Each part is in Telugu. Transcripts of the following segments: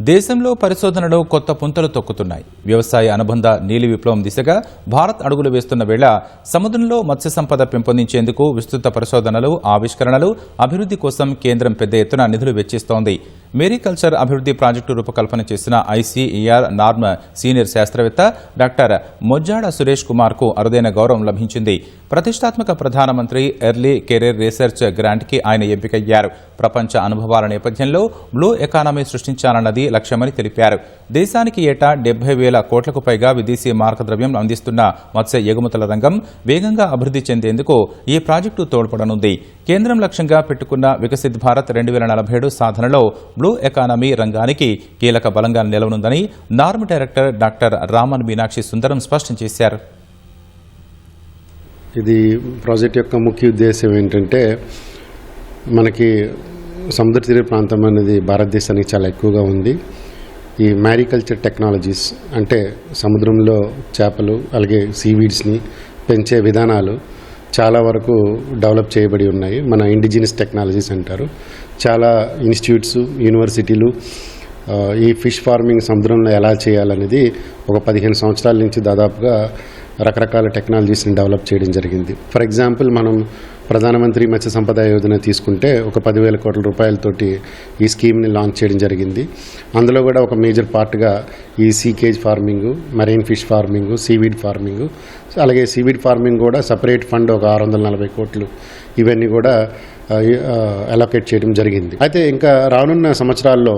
దేశంలో పరిశోధనలు కొత్త పుంతలు తొక్కుతున్నాయి. వ్యవసాయ అనుబంధ నీలి విప్లవం దిశగా భారత్ అడుగులు వేస్తున్న వేళ సముద్రంలో మత్స్య సంపద పెంపొందించేందుకు విస్తృత పరిశోధనలు, ఆవిష్కరణలు, అభివృద్ధి కోసం కేంద్రం పెద్ద ఎత్తున నిధులు వెచ్చిస్తోంది. మేరీకల్చర్ అభివృద్ధి ప్రాజెక్టు రూపకల్పన చేసిన ఐసీఈఆర్ నార్మ్ సీనియర్ శాస్త్రవేత్త డాక్టర్ మొజ్జాడ సురేష్ కుమార్ కు అరుదైన గౌరవం లభించింది. ప్రతిష్టాత్మక ప్రధానమంత్రి ఎర్లీ కెరీర్ రీసెర్చ్ గ్రాంట్ కి ఆయన ఎంపికయ్యారు. ప్రపంచ అనుభవాల నేపథ్యంలో బ్లూ ఎకానమీ సృష్టించాలన్నది లక్ష్యమని తెలిపారు. దేశానికి ఏటా 70,000 కోట్లకు పైగా విదేశీ మార్గద్రవ్యం అందిస్తున్న మత్స్య ఎగుమతుల రంగం వేగంగా అభివృద్ధి చెందేందుకు ఈ ప్రాజెక్టు తోడ్పడనుంది. కేంద్రం లక్ష్యంగా పెట్టుకున్న వికసిత్ భారత్ 2047 సాధనలో బ్లూ ఎకానమీ రంగానికి కీలక బలంగా నిలవనుందని నార్మ్ డైరెక్టర్ డాక్టర్ రామన్ మీనాక్షి సుందరం స్పష్టం చేశారు. ఇది ప్రాజెక్ట్ యొక్క ముఖ్య ఉద్దేశం ఏంటంటే, మనకి సముద్ర తీర ప్రాంతం అనేది భారతదేశానికి చాలా ఎక్కువగా ఉంది. ఈ మ్యారీకల్చర్ టెక్నాలజీస్ అంటే సముద్రంలో చేపలు అలాగే సీవీడ్స్ని పెంచే విధానాలు చాలా వరకు డెవలప్ చేయబడి ఉన్నాయి. మన ఇండిజినస్ టెక్నాలజీస్ అంటారు. చాలా ఇన్స్టిట్యూట్స్, యూనివర్సిటీలు ఈ ఫిష్ ఫార్మింగ్ సముద్రంలో ఎలా చేయాలనేది ఒక 15 సంవత్సరాల నుంచి దాదాపుగా రకరకాల టెక్నాలజీస్ని డెవలప్ చేయడం జరిగింది. ఫర్ ఎగ్జాంపుల్, మనం ప్రధానమంత్రి మత్స్య సంపద యోజన తీసుకుంటే ఒక 10,000 కోట్ల రూపాయలతోటి ఈ స్కీమ్ని లాంచ్ చేయడం జరిగింది. అందులో కూడా ఒక మేజర్ పార్ట్గా ఈ sea cage farming, marine fish farming, seaweed farming, అలాగే సీవీడ్ ఫార్మింగ్ కూడా సపరేట్ ఫండ్ ఒక 640 కోట్లు ఇవన్నీ కూడా అలొకేట్ చేయడం జరిగింది. అయితే ఇంకా రానున్న సంవత్సరాల్లో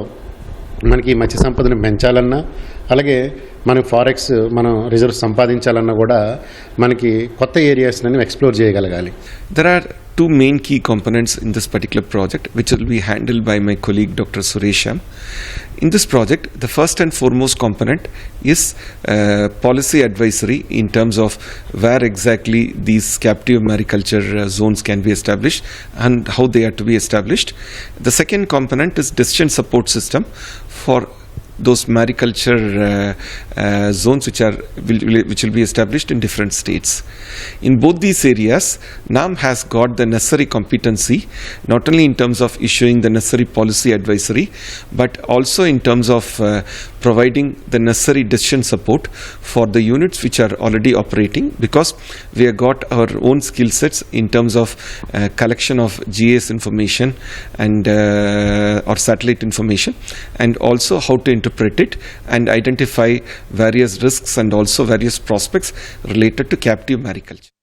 మనకి మత్స్య సంపదను పెంచాలన్నా, అలాగే మనం ఫారెక్స్ మనం రిజర్వ్స్ సంపాదించాలన్నా కూడా మనకి కొత్త ఏరియాస్ని ఎక్స్ప్లోర్ చేయగలగాలి. There are two main key components in this particular project, which will be handled by my colleague Dr. Suresham. In this project, the first and foremost component is policy advisory in terms of where exactly these captive mariculture zones can be established and how they are to be established. The second component is decision support system for those mariculture zones which will be established in different states. In both these areas, NAM has got the necessary competency, not only in terms of issuing the necessary policy advisory, but also in terms of providing the necessary decision support for the units which are already operating, because we have got our own skill sets in terms of collection of GIS information and or satellite information, and also how to interpret it and identify various risks and also various prospects related to captive mariculture.